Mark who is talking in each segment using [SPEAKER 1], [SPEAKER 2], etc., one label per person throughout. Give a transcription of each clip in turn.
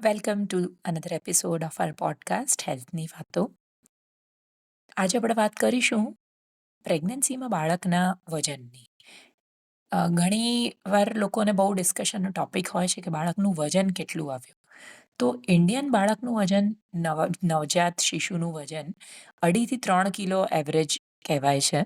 [SPEAKER 1] Welcome to another episode of our podcast હેલ્થની વાતો. આજે આપણે વાત કરીશું પ્રેગ્નન્સીમાં બાળકના વજનની. ઘણી વાર લોકોને બહુ ડિસ્કશનનો ટોપિક હોય છે કે બાળકનું વજન કેટલું આવ્યું. તો ઇન્ડિયન બાળકનું વજન નવજાત શિશુનું વજન 2.5 થી 3 કિલો એવરેજ કહેવાય છે.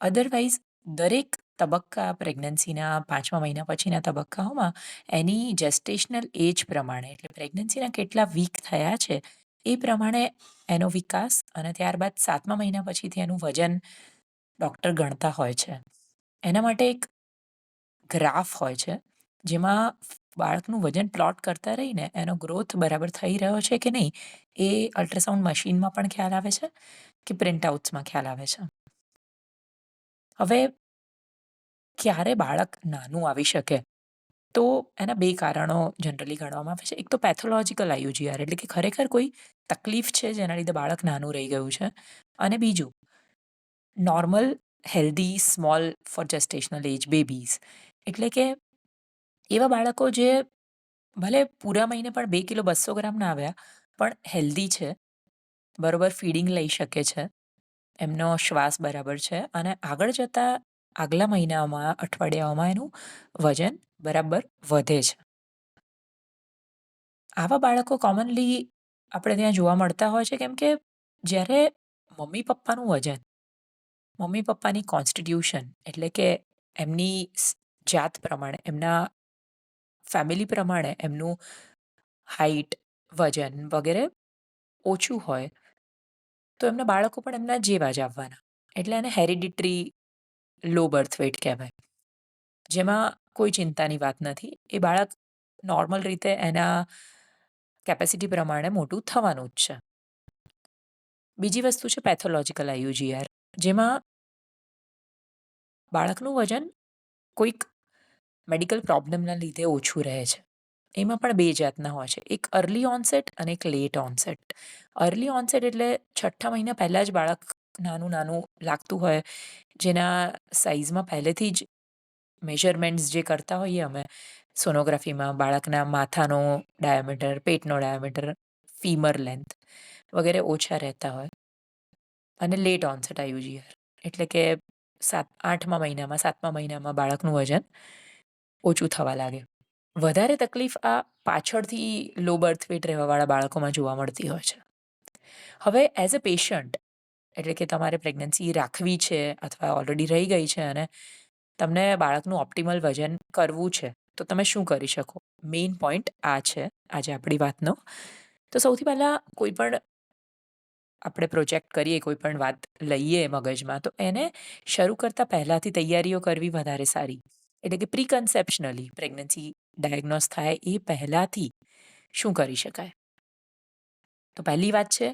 [SPEAKER 1] અધરવાઇઝ દરેક તબક્કા પ્રેગ્નન્સીના 5મા મહિના પછીના તબક્કાઓમાં એની જેસ્ટેશનલ એજ પ્રમાણે એટલે પ્રેગ્નન્સીના કેટલા વીક થયા છે એ પ્રમાણે એનો વિકાસ અને ત્યારબાદ 7મા મહિના પછીથી એનું વજન ડૉક્ટર ગણતા હોય છે. એના માટે એક ગ્રાફ હોય છે જેમાં બાળકનું વજન પ્લોટ કરતા રહીને એનો ગ્રોથ બરાબર થઈ રહ્યો છે કે નહીં એ અલ્ટ્રાસાઉન્ડ મશીનમાં પણ ખ્યાલ આવે છે કે પ્રિન્ટઆઉટ્સમાં ખ્યાલ આવે છે. હવે ક્યારે બાળક નાનું આવી શકે? તો એના 2 કારણો જનરલી ગણવામાં આવે છે. એક તો પેથોલોજીકલ આઈયુજીઆર એટલે કે ખરેખર કોઈ તકલીફ છે જેના લીધે બાળક નાનું રહી ગયું છે. અને બીજું નોર્મલ હેલ્ધી સ્મોલ ફોર જેસ્ટેશનલ એજ બેબીઝ એટલે કે એવા બાળકો જે ભલે પૂરા મહિને પણ 2 કિલો 200 ગ્રામ ના આવ્યા પણ હેલ્ધી છે, બરોબર ફીડિંગ લઈ શકે છે, એમનો શ્વાસ બરાબર છે અને આગળ જતાં આગલા મહિનામાં, અઠવાડિયાઓમાં એનું વજન બરાબર વધે છે. આવા બાળકો કોમનલી આપણે ત્યાં જોવા મળતા હોય છે કેમ કે જ્યારે મમ્મી-પપ્પાનું વજન, મમ્મી-પપ્પાની કોન્સ્ટિટ્યુશન એટલે કે એમની જાત પ્રમાણે, એમના ફેમિલી પ્રમાણે એમનું હાઈટ, વજન વગેરે ઓછું હોય, તો એમના બાળકો પણ એમના જેવા જ આવવાના. એટલે એને હેરિડિટરી લો બર્થ વેઇટ કહેવાય. જેમાં કોઈ ચિંતાની વાત નથી. એ બાળક નોર્મલ રીતે એના કેપેસિટી પ્રમાણે મોટું થવાનું જ છે. બીજી વસ્તુ છે પેથોલોજીકલ આઈયુજીઆર જેમાં બાળકનું વજન કોઈક મેડિકલ પ્રોબ્લેમના લીધે ઓછું રહે છે. એમાં પણ 2 જાતના હોય છે. એક અર્લી ઓનસેટ અને એક લેટ ઓનસેટ. અર્લી ઓનસેટ એટલે 6ઠ્ઠા મહિના પહેલાં જ બાળક નાનું-નાનું લાગતું હોય, જેના સાઈઝમાં પહેલેથી જ મેઝરમેન્ટ્સ જે કરતા હોઈએ અમે સોનોગ્રાફીમાં બાળકના માથાનો ડાયામીટર, પેટનો ડાયામીટર, ફીમર લેન્થ વગેરે ઓછા રહેતા હોય. અને લેટ ઓનસેટ આઈયુજીઆર એટલે કે 8મા મહિનામાં, 7મા મહિનામાં બાળકનું વજન ઓછું થવા લાગે. વધારે તકલીફ આ પાછળથી લો બર્થ વેઇટ રહેવાવાળા બાળકોમાં જોવા મળતી હોય છે. હવે એઝ અ પેશન્ટ એટલે કે તમારે પ્રેગ્નન્સી રાખવી છે અથવા ઓલરેડી રહી ગઈ છે અને તમને બાળકનું ઓપ્ટિમલ વજન કરવું છે, તો તમે શું કરી શકો? મેઈન પોઈન્ટ આ છે આજે આપણી વાતનો. તો સૌથી પહેલાં કોઈ પણ આપણે પ્રોજેક્ટ કરીએ, કોઈ પણ વાત લઈએ મગજમાં, તો એને શરૂ કરતાં પહેલાંથી તૈયારીઓ કરવી વધારે સારી. એટલે કે પ્રી-કન્સેપ્શનલી પ્રેગ્નન્સી ડાયગ્નોઝ થાય એ પહેલાંથી શું કરી શકાય? તો પહેલી વાત છે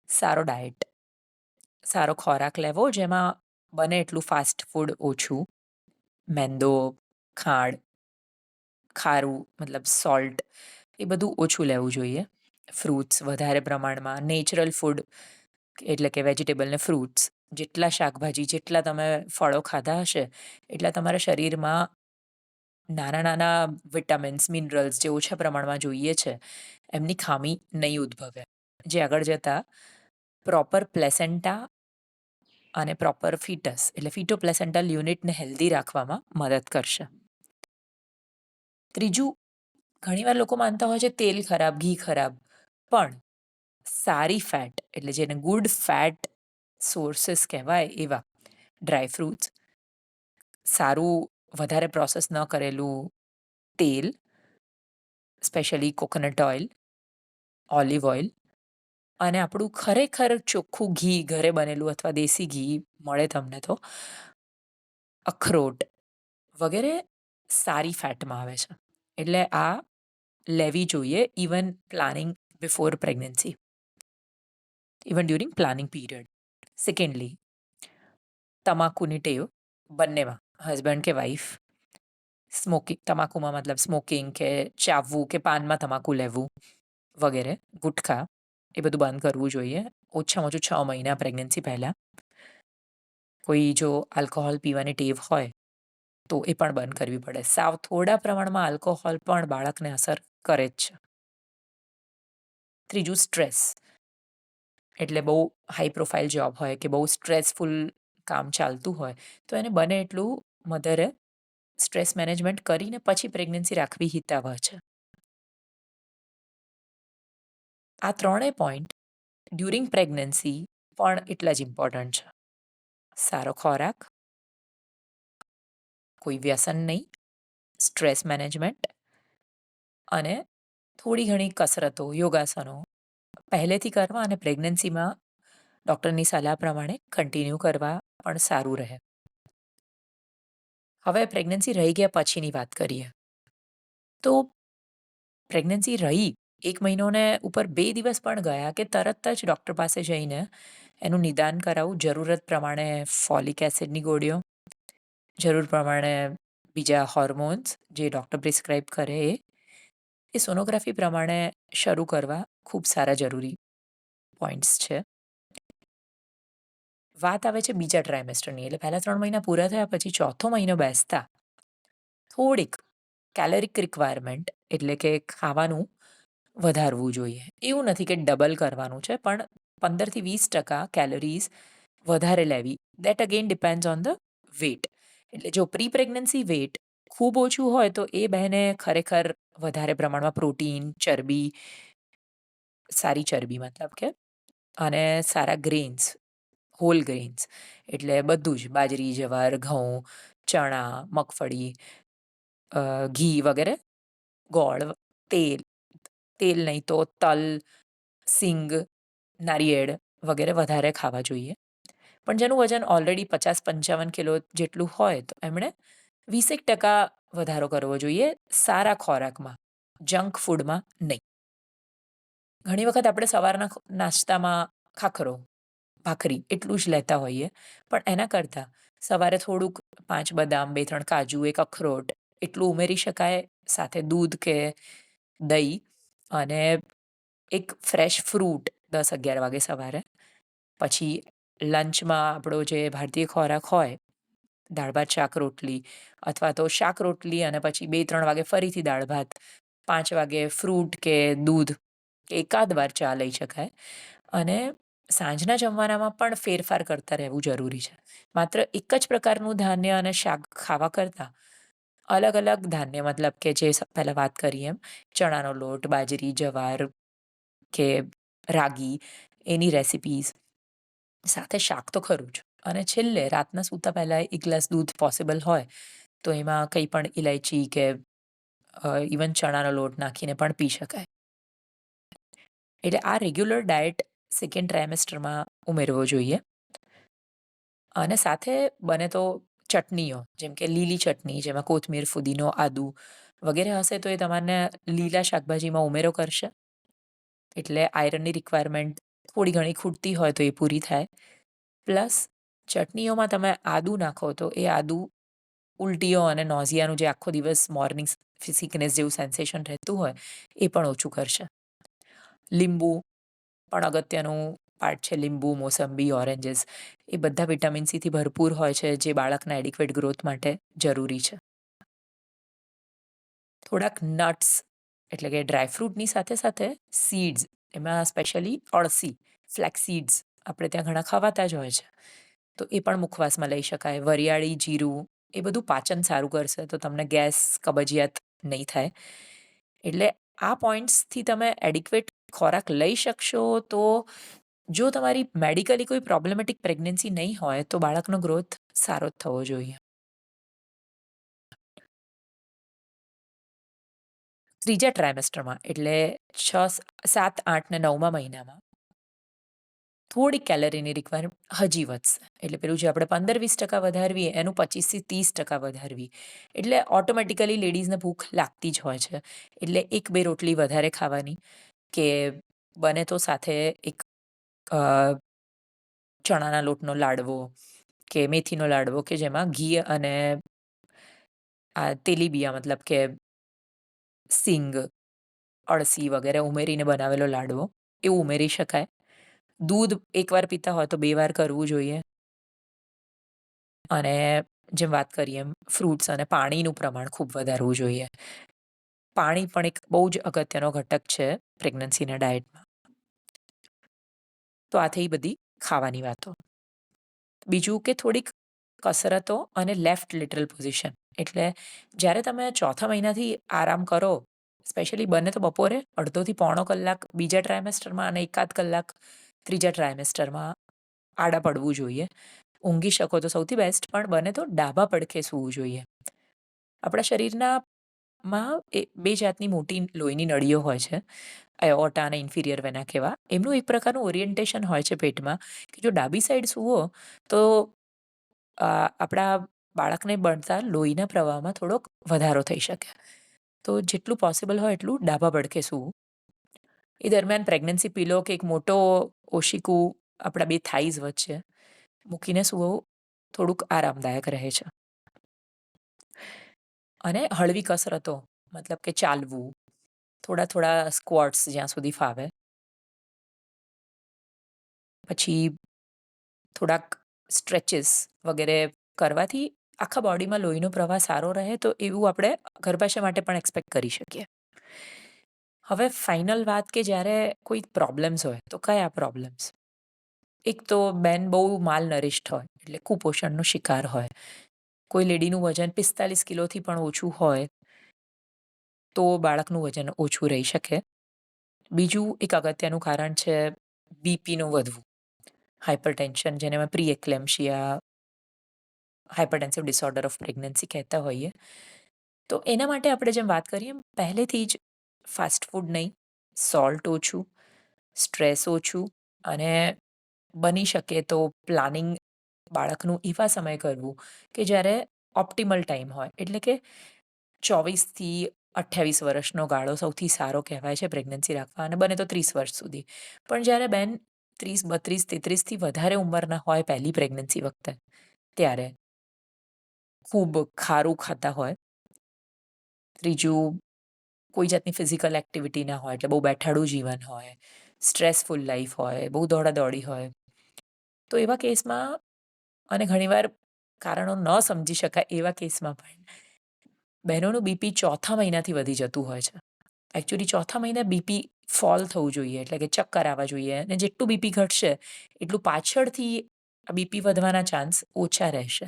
[SPEAKER 1] સારો ડાયટ. સારો ખોરાક લેવો જેમાં બને એટલું ફાસ્ટ ફૂડ ઓછું, મેંદો, ખાંડ, ખારું મતલબ સોલ્ટ એ બધું ઓછું લેવું જોઈએ. ફ્રૂટ્સ વધારે પ્રમાણમાં, નેચરલ ફૂડ એટલે કે વેજીટેબલ ને ફ્રૂટ્સ. જેટલા શાકભાજી, જેટલા તમે ફળો ખાધા હશે, એટલા તમારા શરીરમાં નાના-નાના વિટામિન્સ, મિનરલ્સ જે ઓછા પ્રમાણમાં જોઈએ છે, એમની ખામી નહીં ઉદ્ભવે. જે આગળ જતાં પ્રોપર પ્લેસેન્ટા અને પ્રોપર ફીટસ એટલે ફીટોપ્લેસેન્ટલ યુનિટને હેલ્ધી રાખવામાં મદદ કરશે. ત્રીજું, ઘણીવાર લોકો માનતા હોય છે તેલ ખરાબ, ઘી ખરાબ. પણ સારી ફેટ એટલે જેને ગુડ ફેટ સોર્सेस કહેવાય એવા ડ્રાય ફ્રૂટ્સ, સારું વધારે પ્રોસેસ ન કરેલું તેલ, specially coconut oil, olive oil અને આપણું ખરેખર ચોખ્ખું ઘી ઘરે બનેલું અથવા દેશી ઘી મળે તમને તો, અખરોટ વગેરે સારી ફેટમાં આવે છે. એટલે આ લેવી જોઈએ even planning before pregnancy, even during planning period. Secondly, તમાકુની ટેવ બંનેમાં, હસબન્ડ કે વાઈફ, તમાકુમાં મતલબ સ્મોકિંગ કે ચાવવું કે પાનમાં તમાકુ લેવું વગેરે, ગુટખા એ બધું બંધ કરવું જોઈએ. ઓછામાં ઓછું 6 મહિના પ્રેગ્નન્સી પહેલાં. કોઈ જો આલ્કોહોલ પીવાની ટેવ હોય તો એ પણ બંધ કરવી પડે. સાવ થોડા પ્રમાણમાં આલ્કોહોલ પણ બાળકને અસર કરે જ છે. ત્રીજું સ્ટ્રેસ. એટલે બહુ હાઈ પ્રોફાઇલ જોબ હોય કે બહુ સ્ટ્રેસફુલ કામ ચાલતું હોય તો એને બને એટલું મધરે સ્ટ્રેસ મેનેજમેન્ટ કરીને પછી પ્રેગ્નન્સી રાખવી હિતાવહ છે. આ ત્રણેય પોઈન્ટ ડ્યુરિંગ પ્રેગ્નન્સી પણ એટલા જ ઇમ્પોર્ટન્ટ છે. સારો ખોરાક, કોઈ વ્યસન નહીં, સ્ટ્રેસ મેનેજમેન્ટ અને થોડી ઘણી કસરતો, યોગાસનો પહેલેથી કરવા અને પ્રેગ્નન્સીમાં ડૉક્ટરની સલાહ પ્રમાણે કન્ટિન્યુ કરવા પણ સારું રહે. હવે પ્રેગ્નન્સી રહી ગયા પછીની વાત કરીએ. તો પ્રેગ્નન્સી રહી 1 મહિનો ને ઉપર 2 દિવસ પણ ગયા કે તરત જ ડૉક્ટર પાસે જઈને એનું નિદાન કરાવવું, જરૂરત પ્રમાણે ફોલિક એસિડની ગોળીઓ, જરૂર પ્રમાણે બીજા હોર્મોન્સ જે ડૉક્ટર પ્રિસ્ક્રાઇબ કરે એ સોનોગ્રાફી પ્રમાણે શરૂ કરવા ખૂબ સારા જરૂરી પોઈન્ટ્સ છે. વાત આવે છે બીજા ટ્રાઇમેસ્ટરની એટલે પહેલા 3 મહિના પૂરા થયા પછી ચોથો મહિનો બેસતા થોડીક કેલરિક રિક્વાયરમેન્ટ એટલે કે ખાવાનું વધારવું જોઈએ. એવું નથી કે ડબલ કરવાનું છે પણ 15 થી 20% કેલરીઝ વધારે લેવી. That again depends on the weight. એટલે જો પ્રી પ્રેગ્નન્સી વેટ ખૂબ ઓછું હોય તો એ બહેને ખરેખર વધારે પ્રમાણમાં પ્રોટીન, ચરબી, સારી ચરબી મતલબ કે અને સારા ગ્રેન્સ, હોલ ગ્રેન્સ એટલે બધું જ બાજરી, જવાર, ઘઉં, ચણા, મગફળી, ઘી વગેરે, ગોળ, તેલ, તેલ નહીં તો તલ, સિંગ, નારિયેળ વગેરે વધારે ખાવા જોઈએ. પણ જેનું વજન ઓલરેડી 50-55 કિલો જેટલું હોય તો એમણે 20% વધારો કરવો જોઈએ સારા ખોરાકમાં, જંક ફૂડમાં નહીં. ઘણી વખત આપણે સવારના નાસ્તામાં ખાખરો, ભાખરી એટલું જ લેતા હોઈએ પણ એના કરતાં સવારે થોડુંક 5 બદામ, 2-3 કાજુ, 1 અખરોટ એટલું ઉમેરી શકાય. સાથે દૂધ કે દહીં અને એક ફ્રેશ ફ્રૂટ 10-11 વાગે સવારે. પછી લંચમાં આપણો જે ભારતીય ખોરાક હોય, દાળ ભાત, શાક રોટલી અથવા તો શાક રોટલી અને પછી 2-3 વાગે ફરીથી દાળ ભાત, 5 વાગે ફ્રૂટ કે દૂધ કે એકાદ વાર ચા લઈ શકાય. અને સાંજના જમવાનામાં પણ ફેરફાર કરતા રહેવું જરૂરી છે. માત્ર એક જ પ્રકારનું ધાન્ય અને શાક ખાવા કરતાં અલગ-અલગ ધાન્ય મતલબ કે જે પહેલાં વાત કરી એમ ચણાનો લોટ, બાજરી, જવાર કે રાગી એની રેસિપીઝ, સાથે શાક તો ખરું જ. અને છેલ્લે રાતના સૂતા પહેલાં 1 ગ્લાસ દૂધ પોસિબલ હોય તો એમાં કંઈ પણ ઇલાયચી કે ઇવન ચણાનો લોટ નાખીને પણ પી શકાય. એટલે આ રેગ્યુલર ડાયટ સેકન્ડ ટ્રાઇમેસ્ટરમાં ઉમેરવો જોઈએ. અને સાથે બને તો ચટણીઓ જેમ કે લીલી ચટણી જેમાં કોથમીર, ફુદીનો, આદુ વગેરે હશે તો એ તમારને લીલા શાકભાજીમાં ઉમેરો કરશે. એટલે આયરનની રિક્વાયરમેન્ટ થોડી ઘણી ખૂટતી હોય તો એ પૂરી થાય. પ્લસ ચટણીઓમાં તમે આદુ નાખો તો એ આદુ ઉલટીઓ અને નોઝિયાનું જે આખો દિવસ મોર્નિંગ સિકનેસ જેવું સેન્સેશન રહેતું હોય એ પણ ઓછું કરશે. લીંબુ પણ અગત્યનું પાર્ટ છે. લીંબુ, મોસંબી, ઓરેન્જીસ એ બધા વિટામિન સીથી ભરપૂર હોય છે જે બાળકના એડિક્વેટ ગ્રોથ માટે જરૂરી છે. થોડાક નટ્સ એટલે કે ડ્રાય ફ્રૂટની સાથે સાથે સીડ્સ એમાં સ્પેશિયલી અળસી, ફ્લેક્સ સીડ્સ આપણે ત્યાં ઘણા ખવાતા જ હોય છે. તો એ પણ મુખવાસમાં લઈ શકાય. વરિયાળી, જીરું એ બધું પાચન સારું કરશે તો તમને ગેસ, કબજિયાત નહીં થાય. એટલે આ પોઈન્ટ્સથી તમે એડિક્વેટ ખોરાક લઈ શકશો તો જો તમારી મેડિકલી કોઈ પ્રોબ્લેમેટિક પ્રેગ્નન્સી નહીં હોય તો બાળકનો ગ્રોથ સારો જ થવો જોઈએ. ત્રીજા ટ્રાઇમેસ્ટરમાં એટલે 6, 7, 8 ને 9મા મહિનામાં થોડીક કેલરીની રિક્વાયરમેન્ટ હજી વધશે. એટલે પેલું જે આપણે 15-20% વધારવી એનું 25% થી 30% વધારવી. એટલે ઓટોમેટિકલી લેડીઝને ભૂખ લાગતી જ હોય છે. એટલે 1-2 રોટલી વધારે ખાવાની કે બને તો સાથે એક અ, ચણાના લોટનો લાડવો કે મેથીનો લાડવો કે જેમાં ઘી અને આ તેલીબિયા મતલબ કે સિંગ, અળસી વગેરે ઉમેરીને બનાવેલો લાડવો એવું ઉમેરી શકાય. દૂધ એકવાર પીતા હોય તો 2 વાર કરવું જોઈએ. અને જેમ વાત કરીએ એમ ફ્રૂટ્સ અને પાણીનું પ્રમાણ ખૂબ વધારવું જોઈએ. પાણી પણ એક બહુ જ અગત્યનો ઘટક છે પ્રેગ્નન્સીના ડાયટમાં. તો આ થઈ બધી ખાવાની વાતો. બીજું કે થોડીક કસરતો અને લેફ્ટ લેટરલ પોઝિશન. એટલે જ્યારે તમે ચોથા મહિનાથી આરામ કરો, સ્પેશિયલી બને તો બપોરે અડધોથી પોણો કલાક બીજા ટ્રાયમેસ્ટરમાં અને એકાદ કલાક ત્રીજા ટ્રાયમેસ્ટરમાં આડા પડવું જોઈએ. ઊંઘી શકો તો સૌથી બેસ્ટ, પણ બને તો ડાબા પડખે સૂવું જોઈએ. આપણા શરીરના માં એ 2 જાતની મોટી લોહીની નળીઓ હોય છે. એઓર્ટા અને ઇન્ફિરિયર વેના કહેવા. એમનું એક પ્રકારનું ઓરિએન્ટેશન હોય છે પેટમાં, કે જો ડાબી સાઈડ સૂવો તો આપણા બાળકને બનતા લોહીના પ્રવાહમાં થોડોક વધારો થઈ શકે. તો જેટલું પોસિબલ હોય એટલું ડાબા પડખે સૂવું. એ દરમિયાન પ્રેગ્નન્સી પિલો કે એક મોટો ઓશિકું આપણા 2 થાઈઝ વચ્ચે મૂકીને સૂવું થોડુંક આરામદાયક રહે છે. અને હળવી કસરતો, મતલબ કે ચાલવું, થોડા સ્ક્વોટ્સ જ્યાં સુધી ફાવે. પછી થોડાક સ્ટ્રેચીસ વગેરે કરવાથી આખા બોડીમાં લોહીનો પ્રવાહ સારો રહે, તો એવું આપણે ગર્ભાશય માટે પણ એક્સપેક્ટ કરી શકીએ. હવે ફાઇનલ વાત, કે જ્યારે કોઈ પ્રોબ્લેમ્સ હોય તો કયા પ્રોબ્લેમ્સ? એક તો બેન બહુ માલનરિશ્ડ હોય, એટલે કુપોષણનો શિકાર હોય. કોઈ લેડીનું વજન 45 કિલોથી પણ ઓછું હોય તો બાળકનું વજન ઓછું રહી શકે. બીજું એક અગત્યનું કારણ છે બીપીનું વધવું. હાઇપરટેન્શન, જેને અમે પ્રી એક્લેમ્પશિયા, હાઇપરટેન્સિવ ડિસઓર્ડર ઓફ પ્રેગ્નન્સી કહેતા હોઈએ. તો એના માટે આપણે જેમ વાત કરીએ એમ પહેલેથી જ ફાસ્ટ ફૂડ નહીં, સોલ્ટ ઓછું, સ્ટ્રેસ ઓછું, અને બની શકે તો પ્લાનિંગ બાળકનું એવા સમયે કરવું કે જ્યારે ઓપ્ટિમલ ટાઈમ હોય. એટલે કે 24થી 28 વર્ષનો ગાળો સૌથી સારો કહેવાય છે પ્રેગ્નન્સી રાખવા, અને બને તો 30 વર્ષ સુધી. પણ જ્યારે બેન 30, 32, 33 થી વધારે ઉંમરના હોય પહેલી પ્રેગ્નન્સી વખતે, ત્યારે ખૂબ ખારું ખાતા હોય. ત્રીજું, કોઈ જાતની ફિઝિકલ એક્ટિવિટી ના હોય, એટલે બહુ બેઠાડું જીવન હોય, સ્ટ્રેસફુલ લાઈફ હોય, બહુ દોડાદોડી હોય. તો એવા કેસમાં, અને ઘણીવાર કારણો ન સમજી શકાય એવા કેસમાં પણ બહેનોનું બીપી ચોથા મહિનાથી વધી જતું હોય છે. એકચ્યુઅલી ચોથા મહિને બીપી ફોલ થવું જોઈએ, એટલે કે ચક્કર આવવા જોઈએ, અને જેટલું બીપી ઘટશે એટલું પાછળથી બીપી વધવાના ચાન્સ ઓછા રહેશે.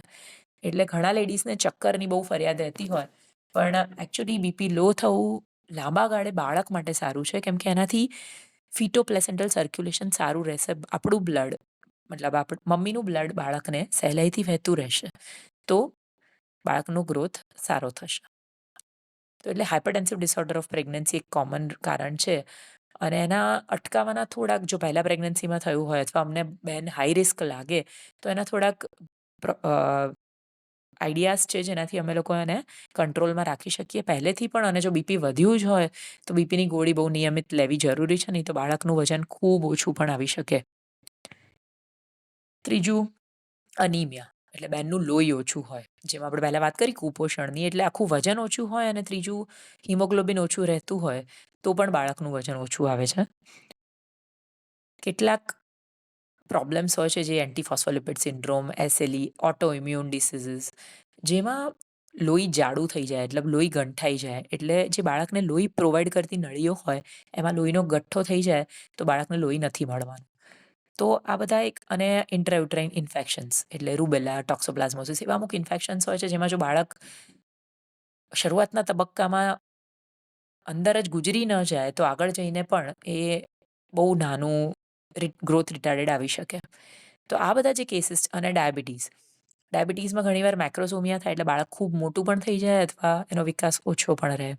[SPEAKER 1] એટલે ઘણા લેડીઝને ચક્કરની બહુ ફરિયાદ રહેતી હોય, પણ એકચ્યુઅલી બીપી લો થવું લાંબા ગાળે બાળક માટે સારું છે, કેમ કે એનાથી ફીટોપ્લેસેન્ટલ સર્ક્યુલેશન સારું રહેશે. આપણું બ્લડ, મતલબ મમ્મીનું બ્લડ બાળકને સહેલાઈથી વહેતું રહેશે, તો બાળકનો ગ્રોથ સારો થશે. તો એટલે હાઇપરટેન્સિવ ડિસઓર્ડર ઓફ પ્રેગ્નન્સી એક કોમન કારણ છે. અને એના અટકાવવાના થોડાક, જો પહેલા પ્રેગ્નન્સીમાં થયું હોય અથવા અમને બેન હાઈ રિસ્ક લાગે, તો એના થોડાક આઈડિયાઝ છે જેનાથી અમે લોકો એને કંટ્રોલમાં રાખી શકીએ પહેલેથી પણ. અને જો બીપી વધ્યું જ હોય તો બીપીની ગોળી બહુ નિયમિત લેવી જરૂરી છે, નહીં તો બાળકનું વજન ખૂબ ઓછું પણ આવી શકે. ત્રીજું, અનીમિયા, એટલે બેનનું લોહી ઓછું હોય. જેમ આપણે પહેલાં વાત કરી કુપોષણની, એટલે આખું વજન ઓછું હોય, અને ત્રીજું હિમોગ્લોબિન ઓછું રહેતું હોય તો પણ બાળકનું વજન ઓછું આવે છે. કેટલાક પ્રોબ્લેમ્સ હોય છે, જે એન્ટીફોસ્ફોલિપિડ સિન્ડ્રોમ, એસએલઈ, ઓટો ઇમ્યુન ડિસીઝીસ, જેમાં લોહી જાડું થઈ જાય, એટલે લોહી ગંઠાઈ જાય. એટલે જે બાળકને લોહી પ્રોવાઈડ કરતી નળીઓ હોય એમાં લોહીનો ગઠ્ઠો થઈ જાય તો બાળકને લોહી નથી મળવાનું. તો આ બધા એક, અને ઇન્ટ્રાયુટ્રાઇન ઇન્ફેક્શન્સ, એટલે રૂબેલા, ટોક્સોપ્લાઝમોસિસ, એવા અમુક ઇન્ફેક્શન્સ હોય છે જેમાં જો બાળક શરૂઆતના તબક્કામાં અંદર જ ગુજરી ન જાય તો આગળ જઈને પણ એ બહુ નાનું ગ્રોથ રિટાર્ડેડ આવી શકે. તો આ બધા જે કેસીસ. અને ડાયાબિટીસમાં ઘણીવાર મેક્રોસોમિયા થાય, એટલે બાળક ખૂબ મોટું પણ થઈ જાય અથવા એનો વિકાસ ઓછો પણ રહે.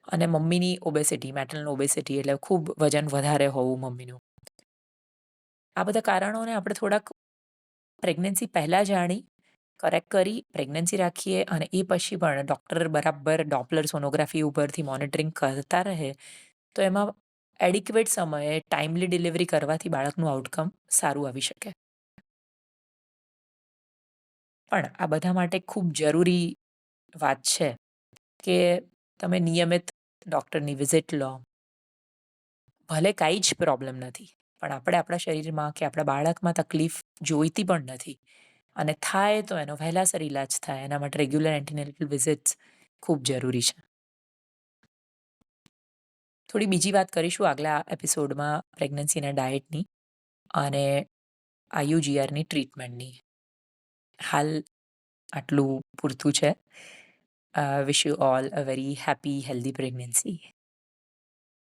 [SPEAKER 1] અને મમ્મીની ઓબેસિટી, મેટર્નલ ઓબેસિટી, એટલે ખૂબ વજન વધારે હોવું મમ્મીનું. આ બધા કારણોને આપણે થોડાક પ્રેગ્નન્સી પહેલાં જાણી, કરેક્ટ કરી પ્રેગ્નન્સી રાખીએ, અને એ પછી પણ ડૉક્ટર બરાબર ડોપલર સોનોગ્રાફી ઉપરથી મોનિટરિંગ કરતા રહે, તો એમાં એડિક્વેટ સમયે ટાઈમલી ડિલિવરી કરવાથી બાળકનું આઉટકમ સારું આવી શકે. પણ આ બધા માટે ખૂબ જરૂરી વાત છે કે તમે નિયમિત ડૉક્ટરની વિઝિટ લો. ભલે કાંઈ જ પ્રોબ્લેમ નથી, પણ આપણે આપણા શરીરમાં કે આપણા બાળકમાં તકલીફ જોઈતી પણ નથી, અને થાય તો એનો વહેલાસર ઇલાજ થાય એના માટે રેગ્યુલર એન્ટિનેટલ વિઝિટ્સ ખૂબ જરૂરી છે. થોડી બીજી વાત કરીશું આગલા એપિસોડમાં પ્રેગ્નન્સીના ડાયટની અને આયુજીઆરની ટ્રીટમેન્ટની. હાલ આટલું પૂરતું છે. Wish you all a very happy healthy pregnancy.